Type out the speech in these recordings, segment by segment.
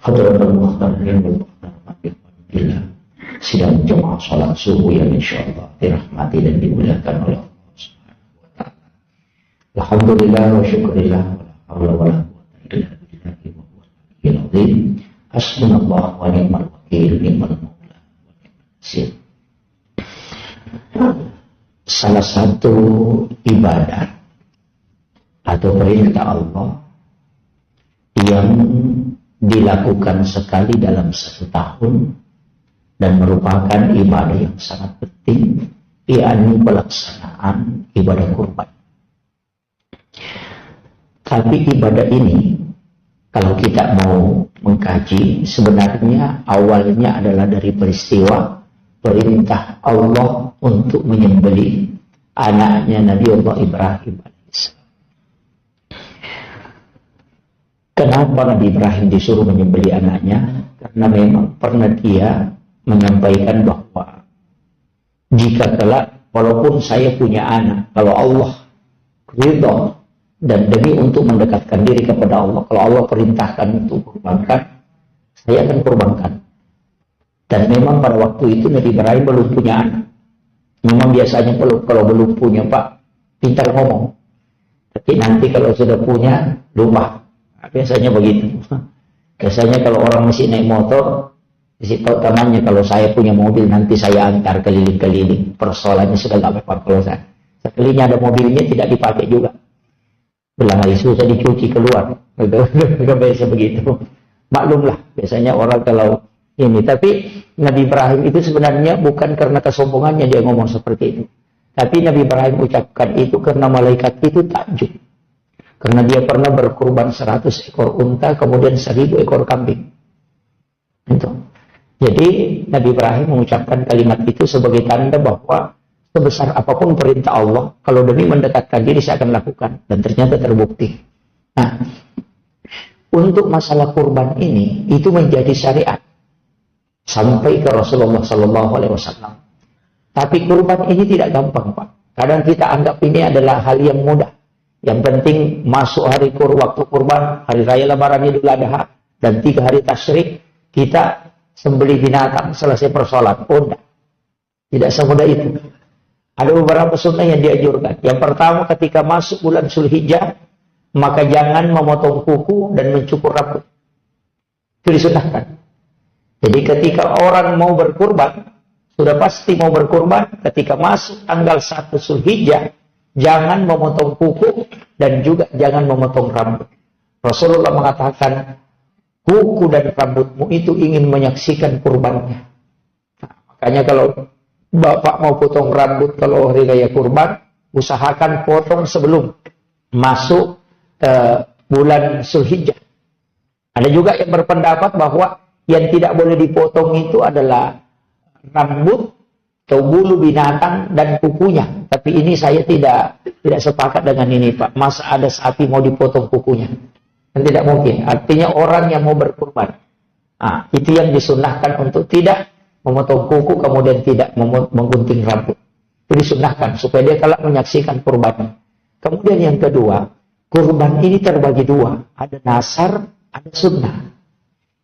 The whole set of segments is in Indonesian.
Hadratul Muhtarim Alhamdulillah, sidang jemaah salat subuh yang insyaallah dirahmati dan dimuliakan oleh Allah Subhanahu wa taala. Alhamdulillah wa syukurillah wa la haula wa la quwwata illa billahi wa huwal aliyyul azim. Hasbunallah wa ni'mal wakil, ni'mal maula wa ni'mal nasir. Salah satu ibadah atau perintah Allah yang dilakukan sekali dalam 1 tahun dan merupakan ibadah yang sangat penting, yakni pelaksanaan ibadah kurban. Tapi ibadah ini, kalau kita mau mengkaji, sebenarnya awalnya adalah dari peristiwa perintah Allah untuk menyembelih anaknya Nabi Allah Ibrahim alaihissalam. Kenapa Nabi Ibrahim disuruh menyembelih anaknya? Karena memang pernah dia menyampaikan bahwa jika kelak, walaupun saya punya anak, kalau Allah ridha dan demi untuk mendekatkan diri kepada Allah, kalau Allah perintahkan untuk kurbankan, saya akan kurbankan. Dan memang pada waktu itu Nabi Ibrahim belum punya anak. Memang biasanya kalau belum punya, Pak, pintar ngomong. Tapi nanti kalau sudah punya, lupa. Biasanya begitu. Biasanya kalau orang masih naik motor, kasih tahu temannya, kalau saya punya mobil nanti saya antar keliling-keliling. Persoalannya sudah nggak apa-apa kalau saya. Sekalinya ada mobilnya tidak dipakai juga. Bilang lagi susah dicuci keluar. Biasa begitu. Maklumlah, biasanya orang kalau ini. Tapi Nabi Ibrahim itu sebenarnya bukan karena kesombongannya dia ngomong seperti itu. Tapi Nabi Ibrahim ucapkan itu karena malaikat itu takjub. Karena dia pernah berkurban 100 ekor unta, kemudian 1000 ekor kambing. Itu. Jadi Nabi Ibrahim mengucapkan kalimat itu sebagai tanda bahwa sebesar apapun perintah Allah, kalau demi mendekatkan diri saya akan lakukan. Dan ternyata terbukti. Nah, untuk masalah kurban ini, itu menjadi syariat. Sampai ke Rasulullah SAW. Tapi kurban ini tidak gampang, Pak. Kadang kita anggap ini adalah hal yang mudah. Yang penting masuk waktu kurban, hari raya lebaran Idul Adha, dan 3 hari tasyrik, kita sembelih binatang selesai persoalan. Oh, enggak. Tidak semudah itu. Ada beberapa sunnah yang dianjurkan. Yang pertama, ketika masuk bulan Zulhijjah, maka jangan memotong kuku dan mencukur rambut. Itu disunnahkan. Jadi ketika orang mau berkurban, sudah pasti mau berkurban, ketika masuk tanggal 1 Zulhijjah, jangan memotong kuku dan juga jangan memotong rambut. Rasulullah mengatakan, kuku dan rambutmu itu ingin menyaksikan kurbannya. Nah, makanya kalau Bapak mau potong rambut kalau hari raya kurban, usahakan potong sebelum masuk bulan Zulhijjah. Ada juga yang berpendapat bahwa yang tidak boleh dipotong itu adalah rambut atau bulu binatang dan kukunya. Tapi ini saya tidak sepakat dengan ini, Pak. Masa ada sapi mau dipotong kukunya? Dan tidak mungkin. Artinya orang yang mau berkurban. Nah, itu yang disunnahkan untuk tidak memotong kuku, kemudian tidak menggunting rambut. Itu disunnahkan supaya dia kelak menyaksikan kurbannya. Kemudian yang kedua, kurban ini terbagi 2. Ada nasar, ada sunnah.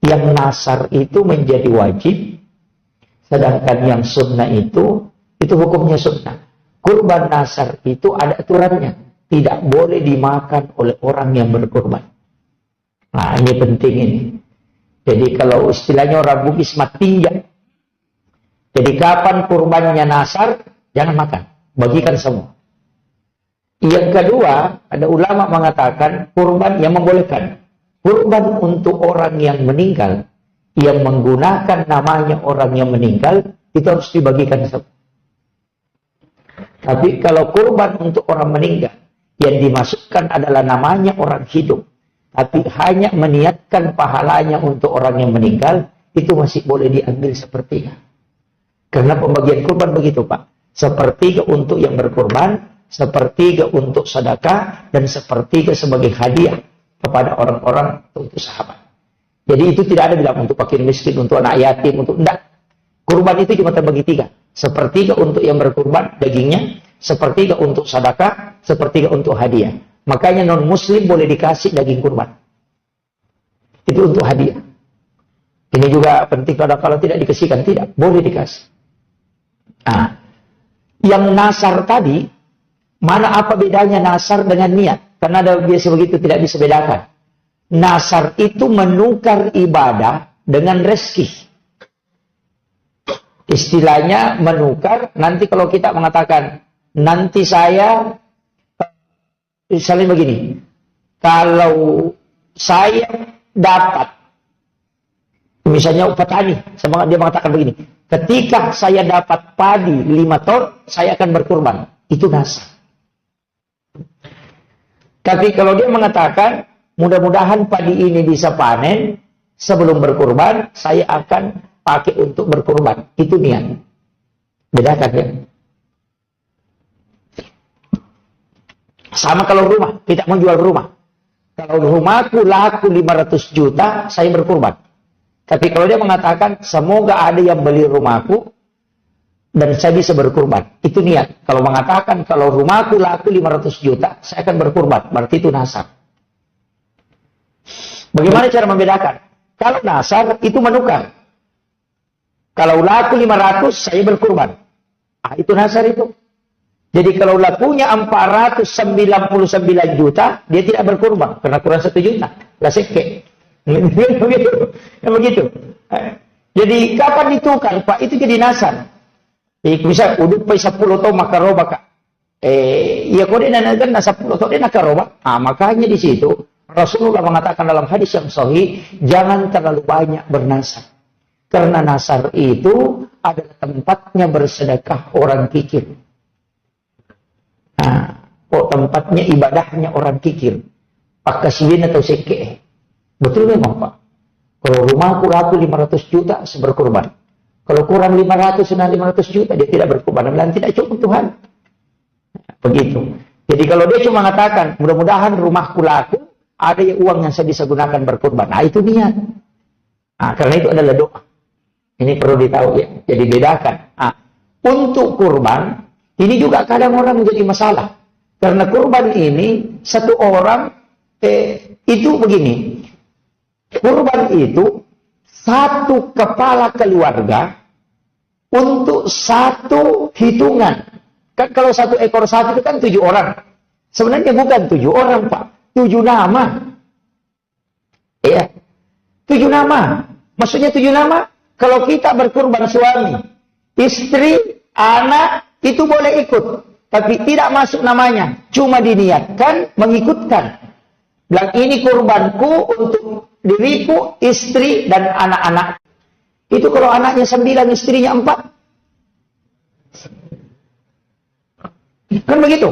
Yang nasar itu menjadi wajib, sedangkan yang sunnah itu hukumnya sunnah. Kurban nasar itu ada aturannya. Tidak boleh dimakan oleh orang yang berkurban. Nah, ini penting ini. Jadi kalau istilahnya orang Bugis mati ya. Jadi kapan kurbannya nasar, jangan makan. Bagikan semua. Yang kedua, ada ulama mengatakan kurban yang membolehkan. Kurban untuk orang yang meninggal, yang menggunakan namanya orang yang meninggal, itu harus dibagikan semua. Tapi kalau kurban untuk orang meninggal, yang dimasukkan adalah namanya orang hidup, tapi hanya meniatkan pahalanya untuk orang yang meninggal, itu masih boleh diambil sepertiga. Karena pembagian kurban begitu, Pak. Sepertiga untuk yang berkurban, sepertiga untuk sedekah, dan sepertiga sebagai hadiah kepada orang-orang untuk sahabat. Jadi itu tidak ada bilang untuk fakir miskin, untuk anak yatim, untuk enggak. Kurban itu cuma terbagi 3. Sepertiga untuk yang berkurban dagingnya, sepertiga untuk sedekah, sepertiga untuk hadiah. Makanya non muslim boleh dikasih daging kurban. Itu untuk hadiah. nggak penting kalau tidak dikasihkan, tidak boleh dikasih. Nah, yang nasar tadi, mana apa bedanya nasar dengan niat? Karena ada biasa begitu, tidak bisa bedakan. Nasar itu menukar ibadah dengan rezeki. Istilahnya menukar, nanti kalau kita mengatakan, nanti saya, misalnya begini, kalau saya dapat, misalnya petani, dia mengatakan begini, ketika saya dapat padi 5 ton, saya akan berkurban. Itu nasar. Tapi kalau dia mengatakan, mudah-mudahan padi ini bisa panen, sebelum berkurban, saya akan pakai untuk berkurban. Itu niat. Bedakan ya. Sama kalau rumah, kita mau jual rumah. Kalau rumahku laku 500 juta, saya berkurban. Tapi kalau dia mengatakan, semoga ada yang beli rumahku, dan saya bisa berkurban. Itu niat. Kalau mengatakan, kalau rumahku laku 500 juta, saya akan berkurban. Berarti itu nasar. Bagaimana cara membedakan? Kalau nasar, itu menukar. Kalau laku 500, saya berkurban. Itu nasar itu. Jadi kalau lakunya 499 juta, dia tidak berkurban. Karena kurang 1 juta. Lah seke. Begitu. Jadi kapan ditukar, Pak? Itu jadi nasar. Bisa uduk pay 10 to makaroba ka. Iya kok dia nanagan na 10 to dia nakaroba. Makanya di situ Rasulullah mengatakan dalam hadis yang sahih, jangan terlalu banyak bernasar. Karena nasar itu adalah tempatnya bersedekah orang kikir. Tempatnya ibadahnya orang kikir. Pak kasihin atau seke. Betul memang Pak. Kalau rumahku laku 500 juta, saya berkorban. Kalau kurang 500 juta, dia tidak berkorban. Dan tidak cukup Tuhan. Begitu. Jadi kalau dia cuma mengatakan, mudah-mudahan rumahku laku, ada uang yang saya bisa gunakan berkorban. Itu niat. Karena itu adalah doa. Ini perlu ditahu ya. Jadi bedakan. Untuk kurban, ini juga kadang orang menjadi masalah. Karena kurban ini, satu orang, itu begini. Kurban itu, satu kepala keluarga, untuk satu hitungan. Kan kalau 1 ekor sapi itu kan 7 orang. Sebenarnya bukan 7 orang Pak. 7 nama. Iya. 7 nama. Maksudnya 7 nama, kalau kita berkurban suami, istri, anak, itu boleh ikut. Tapi tidak masuk namanya. Cuma diniatkan mengikutkan. Bilang ini kurbanku untuk diriku, istri, dan anak-anak. Itu kalau anaknya 9, istrinya 4. Kan begitu.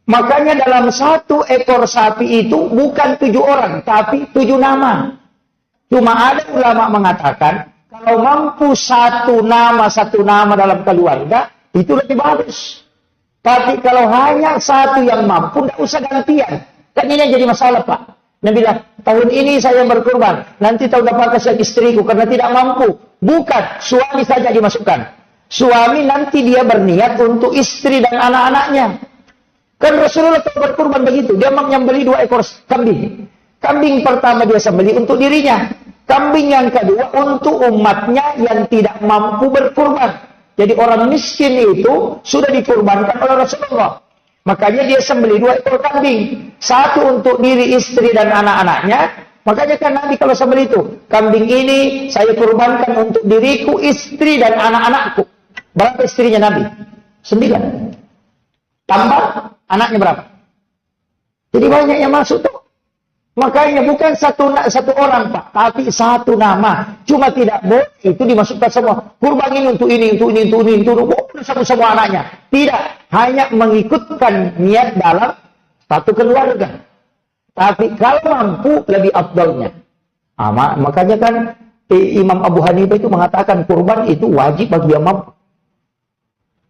Makanya dalam 1 ekor sapi itu bukan 7 orang, tapi 7 nama. Cuma ada ulama mengatakan, kalau mampu satu nama dalam keluarga, itu lebih bagus. Tapi kalau hanya satu yang mampu, tidak usah gantian. Kan ini yang jadi masalah, Pak. Nabi bilang, tahun ini saya berkurban, nanti tahun depan kasih istriku karena tidak mampu. Bukan, suami saja dimasukkan. Suami nanti dia berniat untuk istri dan anak-anaknya. Kan Rasulullah berkurban begitu. Dia menyembelih 2 ekor kambing. Kambing pertama dia sembelih untuk dirinya. Kambing yang kedua untuk umatnya yang tidak mampu berkurban. Jadi orang miskin itu sudah dikurbankan oleh Rasulullah. Makanya dia sembelih 2 ekor kambing. 1 untuk diri, istri, dan anak-anaknya. Makanya kan Nabi kalau sembelih itu, kambing ini saya kurbankan untuk diriku, istri, dan anak-anakku. Berapa istrinya Nabi? 9. Tambah anaknya berapa? Jadi banyak yang masuk tuh. Makanya bukan satu orang Pak, tapi 1 nama. Cuma tidak boleh itu dimasukkan semua. Kurban ini untuk ini, untuk ini, untuk ini, untuk semua anaknya. Tidak, hanya mengikutkan niat dalam satu keluarga. Tapi kalau mampu lebih afdalnya. Makanya kan Imam Abu Hanifah itu mengatakan kurban itu wajib bagi yang mampu.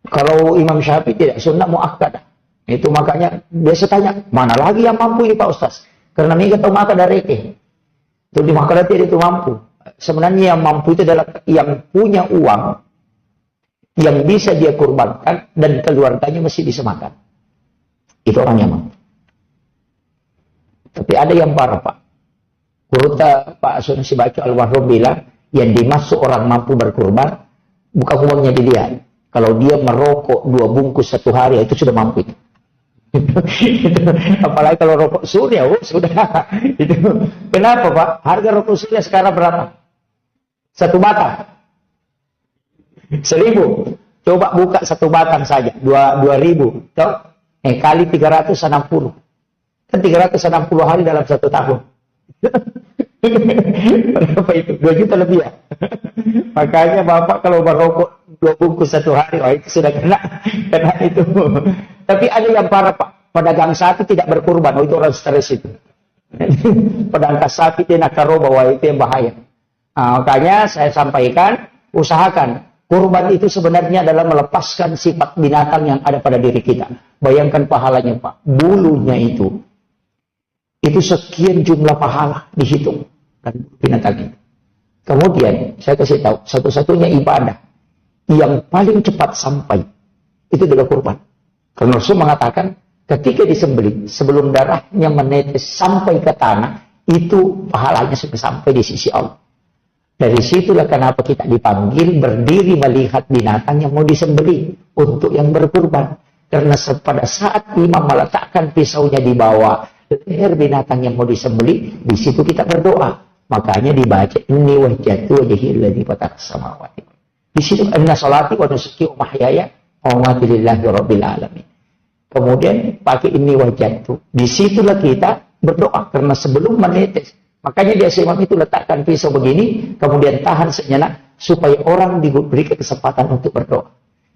Kalau Imam Syafi'i tidak, sunnah muakkadah. Itu makanya biasa tanya, mana lagi yang mampu ini Pak Ustaz? Karena mereka tahu maka dari itu di makalah tidak itu mampu. Sebenarnya yang mampu itu adalah yang punya uang yang bisa dia kurbankan dan keluarganya masih bisa makan. Itu orang yang mampu. Tapi ada yang parah Pak. Kuruta Pak Sunusi Baco Al-Wahrum bilang, Yang dimaksud orang mampu berkurban, bukan uangnya dilihat. Kalau dia merokok 2 bungkus 1 hari, itu sudah mampu. Apalagi kalau rokok surya, sudah. Itu. Kenapa Pak? Harga rokok surya sekarang berapa? 1 batang. 1.000. Coba buka 1 batang saja, 2.000. Kali 360. Kan 360 hari dalam 1 tahun. Berapa itu? 2 juta lebih ya. Makanya Bapak kalau merokok 2 bungkus 1 hari, itu sudah kena itu. Tapi ada yang para pedagang sapi tidak berkurban, itu orang stres itu. Pedagang sapi dia nakaro bahwa itu yang bahaya. Makanya saya sampaikan, usahakan. Kurban itu sebenarnya adalah melepaskan sifat binatang yang ada pada diri kita. Bayangkan pahalanya Pak, bulunya itu sekian jumlah pahala dihitung dan binatang itu. Kemudian saya kasih tahu, satu-satunya ibadah yang paling cepat sampai itu adalah kurban. Karena Rasul mengatakan ketika disembelih sebelum darahnya menetes sampai ke tanah, itu pahalanya sudah sampai di sisi Allah. Dari situlah kenapa kita dipanggil berdiri melihat binatang yang mau disembelih untuk yang berkurban. Karena pada saat imam meletakkan pisaunya di bawah leher binatang yang mau disembelih, di situ kita berdoa. Makanya dibaca inni wajjahtu wajhi alladzi fatara samawati. Di situ inna sholati wa nusuki wa mahyaya wa mamati lillahi rabbil alamin. Kemudian pakai inni wajjahtu. Di situlah kita berdoa karena sebelum menetes. Makanya dia imam itu letakkan pisau begini, kemudian tahan sejenak supaya orang diberi kesempatan untuk berdoa.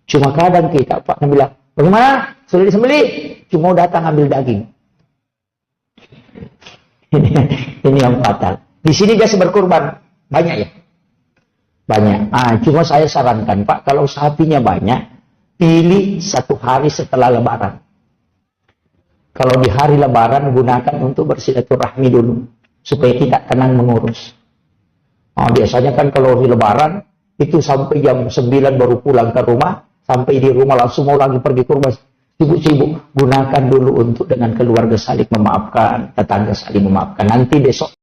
Cuma kadang kita Pak bilang, bagaimana? Sudah disembelih? Cuma datang ambil daging. Ini yang fatal. Di sini biasa berkurban banyak ya, banyak. Cuma saya sarankan Pak, kalau sapinya banyak, pilih 1 hari setelah Lebaran. Kalau di hari Lebaran gunakan untuk bersilaturahmi dulu, supaya kita tenang mengurus. Biasanya kan kalau di Lebaran itu sampai jam 9 baru pulang ke rumah, sampai di rumah langsung mau lagi pergi kurban. Sibuk-sibuk, gunakan dulu untuk dengan keluarga saling memaafkan, tetangga saling memaafkan. Nanti besok